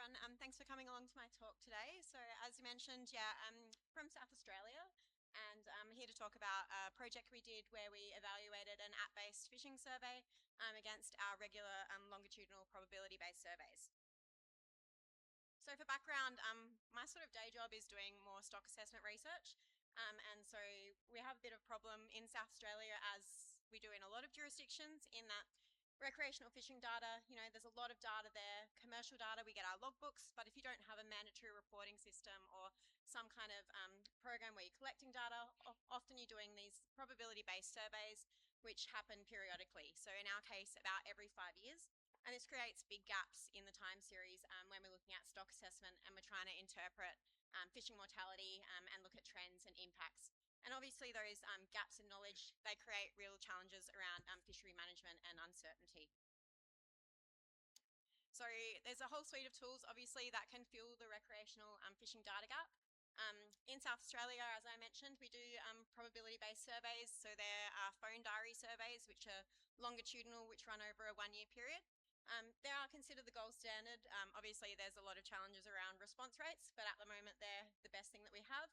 everyone. Thanks for coming along to my talk today. So as you mentioned, I'm from South Australia, and I'm here to talk about a project we did where we evaluated an app-based fishing survey against our regular longitudinal probability-based surveys. So for background, my sort of day job is doing more stock assessment research. And so we have a bit of problem in South Australia, as we do in a lot of jurisdictions, in that recreational fishing data, there's a lot of data there. Commercial data, we get our logbooks, but if you don't have a mandatory reporting system or some kind of program where you're collecting data, often you're doing these probability-based surveys, which happen periodically. So in our case, about every 5 years. And this creates big gaps in the time series when we're looking at stock assessment and we're trying to interpret fishing mortality and look at trends and impacts. And obviously those gaps in knowledge, they create real challenges around fishery management and uncertainty. So there's a whole suite of tools, obviously, that can fill the recreational fishing data gap. In South Australia, as I mentioned, we do probability-based surveys. So there are phone diary surveys, which are longitudinal, which run over a 1-year period. They are considered the gold standard. Obviously, there's a lot of challenges around response rates, but at the moment, they're the best thing that we have.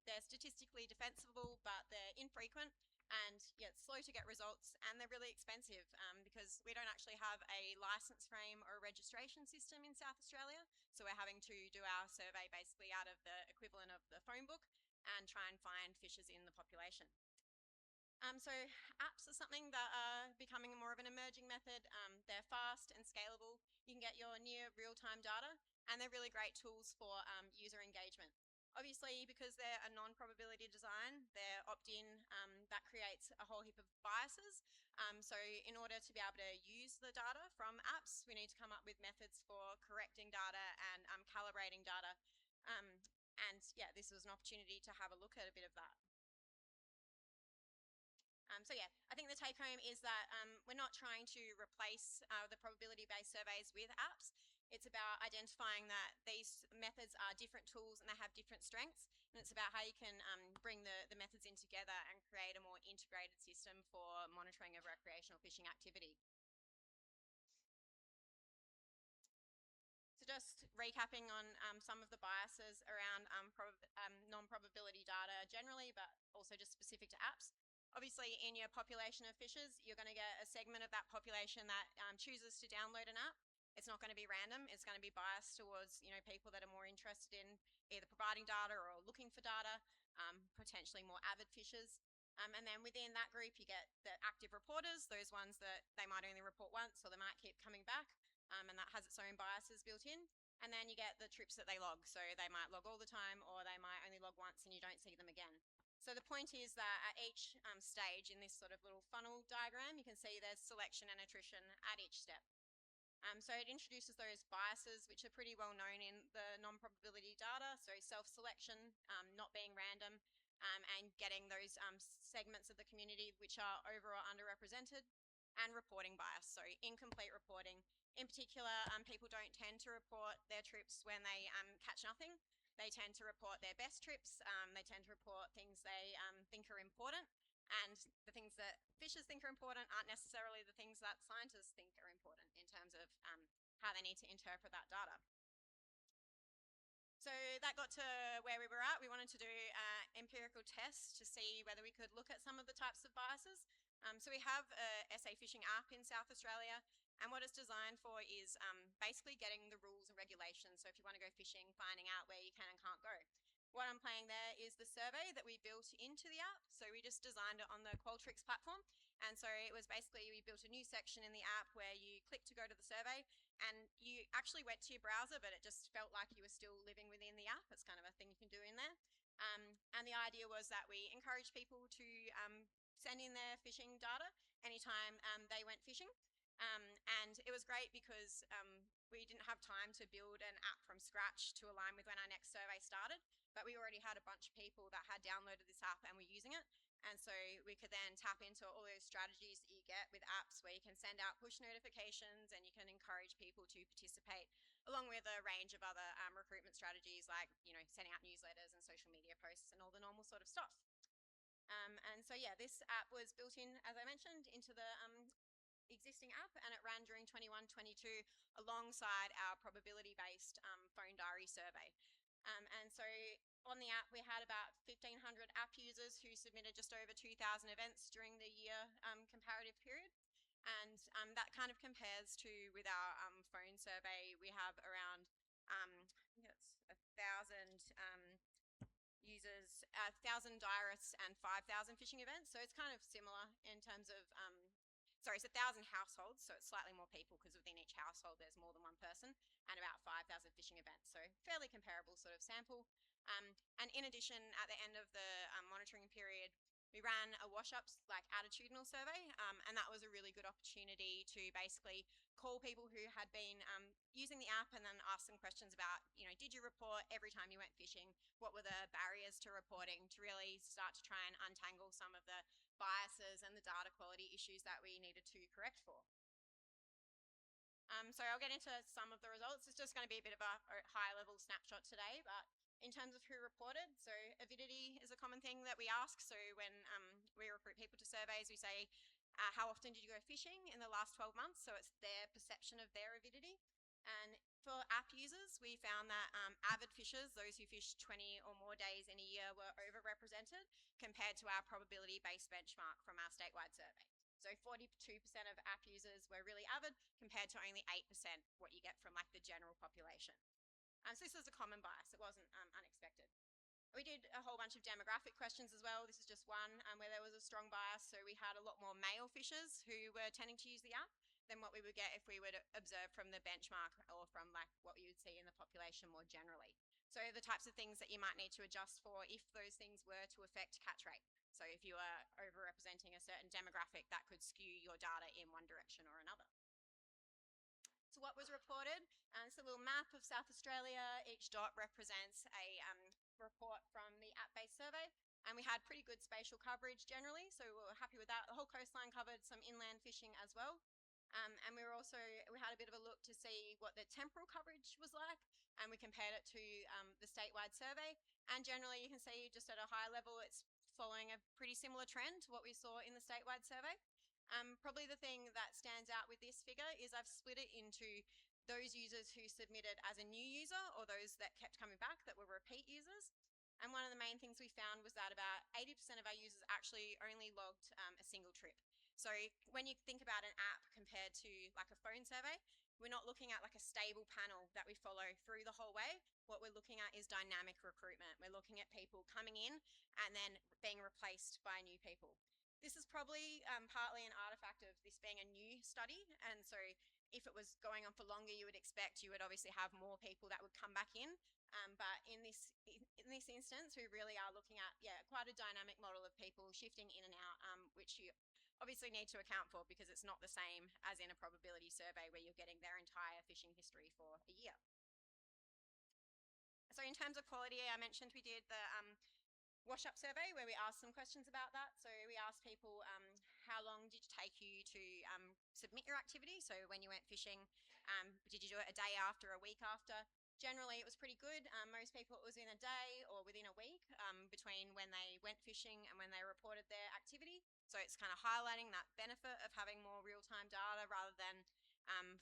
They're statistically defensible, but they're infrequent and it's slow to get results, and they're really expensive because we don't actually have a license frame or a registration system in South Australia. So we're having to do our survey basically out of the equivalent of the phone book and try and find fishes in the population. So apps are something that are becoming more of an emerging method. They're fast and scalable. You can get your near real-time data, and they're really great tools for user engagement. Obviously, because they're a non-probability design, they're opt-in, that creates a whole heap of biases. So in order to be able to use the data from apps, we need to come up with methods for correcting data and calibrating data. And yeah, this was an opportunity to have a look at a bit of that. So yeah, I think the take home is that we're not trying to replace the probability-based surveys with apps. It's about identifying that these methods are different tools and they have different strengths. And it's about how you can bring the methods in together and create a more integrated system for monitoring of recreational fishing activity. So just recapping on some of the biases around non-probability data generally, but also just specific to apps. Obviously, in your population of fishes, you're going to get a segment of that population that chooses to download an app. It's not going to be random. It's going to be biased towards, people that are more interested in either providing data or looking for data, potentially more avid fishers. And then within that group, you get the active reporters, those ones that they might only report once or they might keep coming back, and that has its own biases built in. And then you get the trips that they log. So they might log all the time or they might only log once and you don't see them again. So the point is that at each stage in this sort of little funnel diagram, you can see there's selection and attrition at each step. So it introduces those biases, which are pretty well known in the non-probability data. So self-selection, not being random, and getting those segments of the community which are over or underrepresented, and reporting bias, so incomplete reporting. In particular, people don't tend to report their trips when they catch nothing. They tend to report their best trips. They tend to report things they think are important. And the things that fishers think are important aren't necessarily the things that scientists think are important in terms of how they need to interpret that data. So that got to where we were at. We wanted to do empirical tests to see whether we could look at some of the types of biases. So we have a SA fishing app in South Australia, and what it's designed for is basically getting the rules and regulations. So if you want to go fishing, finding out where you can and can't go. What I'm playing there is the survey that we built into the app. So we just designed it on the Qualtrics platform. And so it was basically, we built a new section in the app where you click to go to the survey and you actually went to your browser, but it just felt like you were still living within the app. It's kind of a thing you can do in there. And the idea was that we encourage people to send in their fishing data anytime they went fishing. And it was great because we didn't have time to build an app from scratch to align with when our next survey started, but we already had a bunch of people that had downloaded this app and were using it. And so we could then tap into all those strategies that you get with apps where you can send out push notifications and you can encourage people to participate, along with a range of other recruitment strategies like, sending out newsletters and social media posts and all the normal sort of stuff. And so, yeah, this app was built in, as I mentioned, into the existing app, and it ran during 21-22 alongside our probability-based phone diary survey. And so on the app, we had about 1,500 app users who submitted just over 2,000 events during the year comparative period. And that kind of compares to with our phone survey, we have around, I think it's 1,000 users, 1,000 diarists and 5,000 fishing events. So it's kind of similar in terms of, sorry, it's 1,000 households, so it's slightly more people because within each household there's more than one person, and about 5,000 fishing events. So fairly comparable sort of sample. And in addition, at the end of the monitoring period, we ran a wash-ups like attitudinal survey, and that was a really good opportunity to basically call people who had been using the app and then ask them questions about, did you report every time you went fishing? What were the barriers to reporting, to really start to try and untangle some of the biases and the data quality issues that we needed to correct for. So I'll get into some of the results. It's just going to be a bit of a high-level snapshot today, but in terms of who reported, so avidity is a common thing that we ask. So when we recruit people to surveys, we say, how often did you go fishing in the last 12 months? So it's their perception of their avidity. And for app users, we found that avid fishers, those who fish 20 or more days in a year, were overrepresented compared to our probability-based benchmark from our statewide survey. So 42% of app users were really avid compared to only 8% what you get from like the general population. So this was a common bias, it wasn't unexpected. We did a whole bunch of demographic questions as well. This is just one where there was a strong bias. So we had a lot more male fishers who were tending to use the app than what we would get if we were to observe from the benchmark or from like what you would see in the population more generally. So the types of things that you might need to adjust for if those things were to affect catch rate. So if you are overrepresenting a certain demographic, that could skew your data in one direction or another. So what was reported? It's a little map of South Australia. Each dot represents a report from the app-based survey, and we had pretty good spatial coverage generally, so we were happy with that. The whole coastline covered, some inland fishing as well. And we had a bit of a look to see what the temporal coverage was like, and we compared it to the statewide survey. And generally you can see just at a high level, it's following a pretty similar trend to what we saw in the statewide survey. Probably the thing that stands out with this figure is I've split it into those users who submitted as a new user or those that kept coming back that were repeat users. And one of the main things we found was that about 80% of our users actually only logged a single trip. So when you think about an app compared to like a phone survey, we're not looking at like a stable panel that we follow through the whole way. What we're looking at is dynamic recruitment. We're looking at people coming in and then being replaced by new people. This is probably partly an artifact of this being a new study, and so if it was going on for longer, you would expect you would obviously have more people that would come back in. But in this instance, we really are looking at quite a dynamic model of people shifting in and out, which you obviously need to account for because it's not the same as in a probability survey where you're getting their entire fishing history for a year. So in terms of quality, I mentioned we did the wash-up survey where we asked some questions about that. So we asked people, how long did it take you to submit your activity? So when you went fishing, did you do it a day after, a week after? Generally, it was pretty good. Most people, it was in a day or within a week between when they went fishing and when they reported their activity. So it's kind of highlighting that benefit of having more real-time data rather than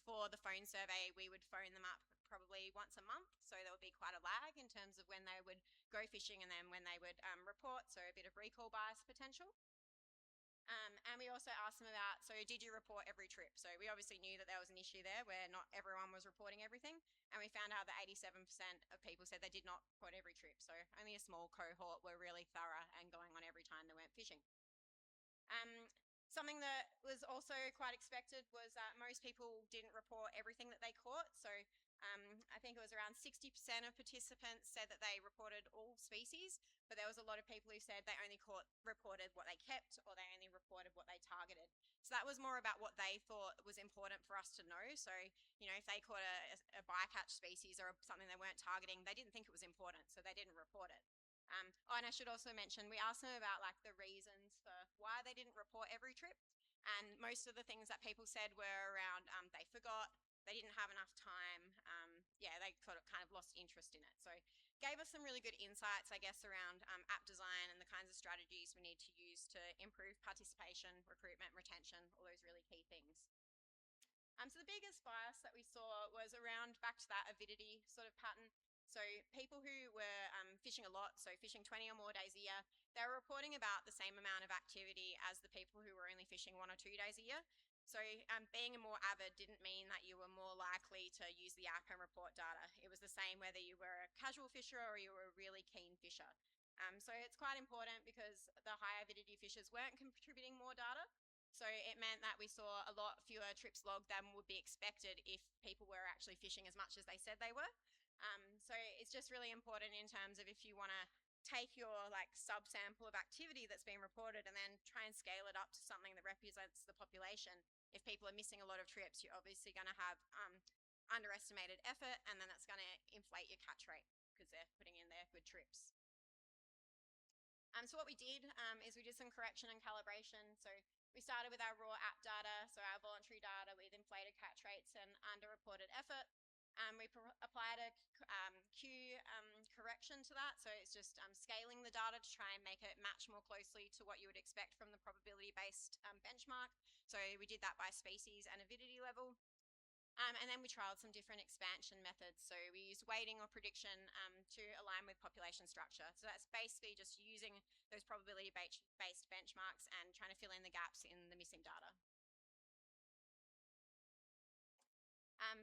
for the phone survey, we would phone them up probably once a month. So there would be quite a lag in terms of when they would go fishing and then when they would report. So a bit of recall bias potential. And we also asked them about, so did you report every trip? So we obviously knew that there was an issue there where not everyone was reporting everything. And we found out that 87% of people said they did not report every trip. So only a small cohort were really thorough and going on every time they went fishing. Something that was also quite expected was that most people didn't report everything that they caught. So I think it was around 60% of participants said that they reported all species, but there was a lot of people who said they only reported what they kept or they only reported what they targeted. So that was more about what they thought was important for us to know. So, if they caught a bycatch species or something they weren't targeting, they didn't think it was important, so they didn't report it. And I should also mention, we asked them about like the reasons for why they didn't report every trip. And most of the things that people said were around they forgot, they didn't have enough time. They kind of lost interest in it. So gave us some really good insights, I guess, around app design and the kinds of strategies we need to use to improve participation, recruitment, retention, all those really key things. So the biggest bias that we saw was around back to that avidity sort of pattern. So people who were fishing a lot, so fishing 20 or more days a year, they were reporting about the same amount of activity as the people who were only fishing 1 or 2 days a year. So being a more avid didn't mean that you were more likely to use the app and report data. It was the same whether you were a casual fisher or you were a really keen fisher. So it's quite important because the high avidity fishers weren't contributing more data. So it meant that we saw a lot fewer trips logged than would be expected if people were actually fishing as much as they said they were. So it's just really important in terms of if you want to take your subsample of activity that's been reported and then try and scale it up to something that represents the population. If people are missing a lot of trips, you're obviously going to have underestimated effort, and then that's going to inflate your catch rate because they're putting in their good trips. So what we did is we did some correction and calibration. So we started with our raw app data, so our voluntary data with inflated catch rates and underreported effort. We applied a CPUE correction to that, so it's just scaling the data to try and make it match more closely to what you would expect from the probability-based benchmark. So we did that by species and avidity level. And then we trialled some different expansion methods. So we used weighting or prediction to align with population structure. So that's basically just using those probability-based benchmarks and trying to fill in the gaps in the missing data.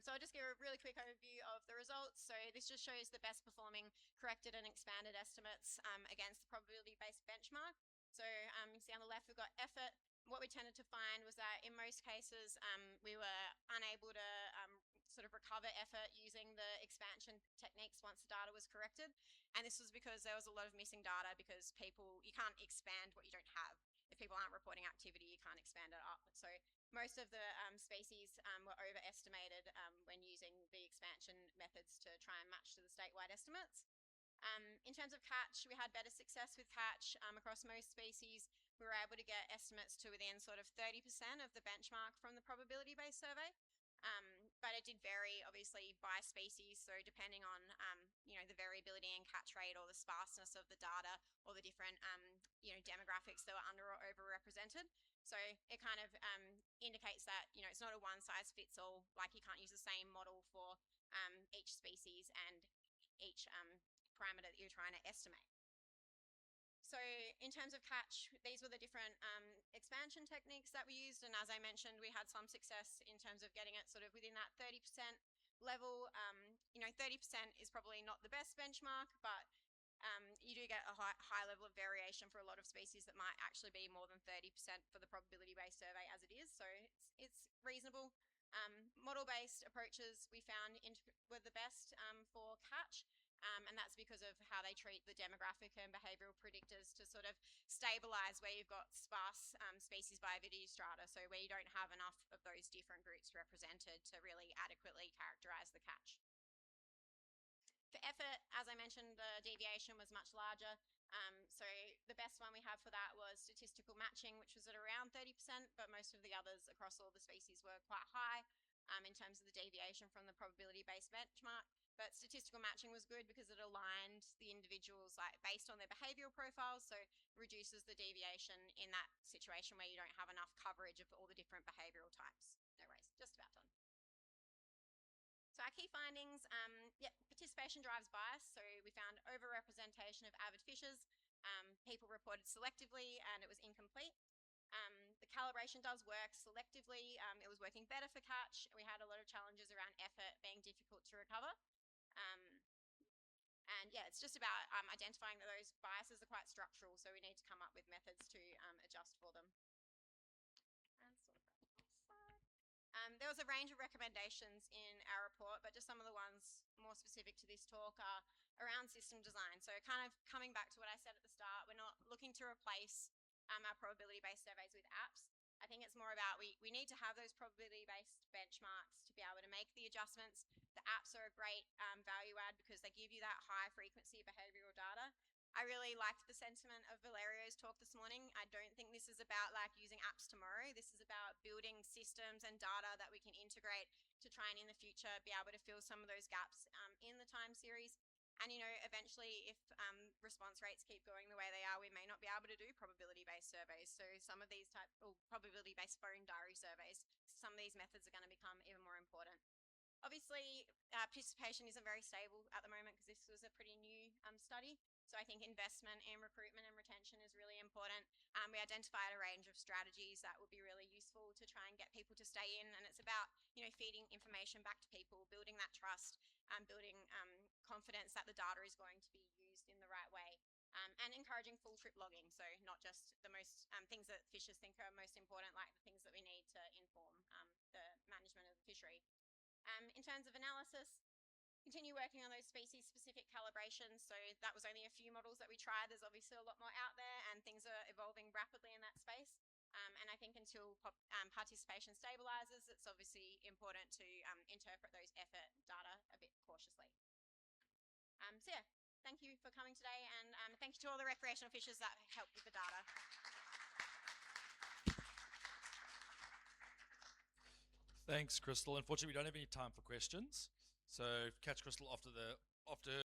So I'll just give a really quick overview of the results. So this just shows the best performing corrected and expanded estimates against the probability-based benchmark. So you see on the left we've got effort. What we tended to find was that in most cases we were unable to sort of recover effort using the expansion techniques once the data was corrected. And this was because there was a lot of missing data because you can't expand what you don't have. If people aren't reporting activity, you can't expand it up. So most of the species were overestimated when using the expansion methods to try and match to the statewide estimates. In terms of catch, we had better success with catch across most species. We were able to get estimates to within sort of 30% of the benchmark from the probability-based survey. But it did vary, obviously, by species. So depending on, the variability in catch rate or the sparseness of the data or the different, demographics that were under or overrepresented. So it kind of indicates that, it's not a one-size-fits-all, like you can't use the same model for each species and each parameter that you're trying to estimate. So in terms of catch, these were the different expansion techniques that we used. And as I mentioned, we had some success in terms of getting it sort of within that 30% level. 30% is probably not the best benchmark, but you do get a high level of variation for a lot of species that might actually be more than 30% for the probability-based survey as it is. So it's reasonable. Model-based approaches we found were the best for catch. And that's because of how they treat the demographic and behavioural predictors to sort of stabilise where you've got sparse species by avidity strata, so where you don't have enough of those different groups represented to really adequately characterise the catch. For effort, as I mentioned, the deviation was much larger. So the best one we have for that was statistical matching, which was at around 30%, but most of the others across all the species were quite high in terms of the deviation from the probability-based benchmark. But statistical matching was good because it aligned the individuals based on their behavioural profiles, so reduces the deviation in that situation where you don't have enough coverage of all the different behavioural types. No worries, just about done. So our key findings, participation drives bias. So we found overrepresentation of avid fishers. People reported selectively and it was incomplete. The calibration does work selectively. It was working better for catch. We had a lot of challenges around effort being difficult to recover. And yeah, it's just about identifying that those biases are quite structural, so we need to come up with methods to adjust for them. There was a range of recommendations in our report, but just some of the ones more specific to this talk are around system design. So kind of coming back to what I said at the start, we're not looking to replace our probability-based surveys with apps. I think it's more about we need to have those probability-based benchmarks to be able to make the adjustments. The apps are a great value add because they give you that high frequency of behavioural data. I really liked the sentiment of Valerio's talk this morning. I don't think this is about using apps tomorrow. This is about building systems and data that we can integrate to try and in the future be able to fill some of those gaps in the time series. And, eventually if response rates keep going the way they are, we may not be able to do probability-based surveys. So some of these probability-based phone diary surveys. some of these methods are going to become even more important. Obviously, participation isn't very stable at the moment because this was a pretty new study. So I think investment in recruitment and retention is really important. We identified a range of strategies that would be really useful to try and get people to stay in. And it's about, feeding information back to people, building that trust, building confidence that the data is going to be used in the right way. And encouraging full trip logging. So not just the most things that fishers think are most important, like the things that we need to inform the management of the fishery. In terms of analysis, continue working on those species-specific calibrations. So that was only a few models that we tried. There's obviously a lot more out there, and things are evolving rapidly in that space. And I think until participation stabilizes, it's obviously important to interpret those effort data a bit cautiously. So yeah, thank you for coming today, and thank you to all the recreational fishers that helped with the data. Thanks, Crystal. Unfortunately, we don't have any time for questions. So catch Crystal after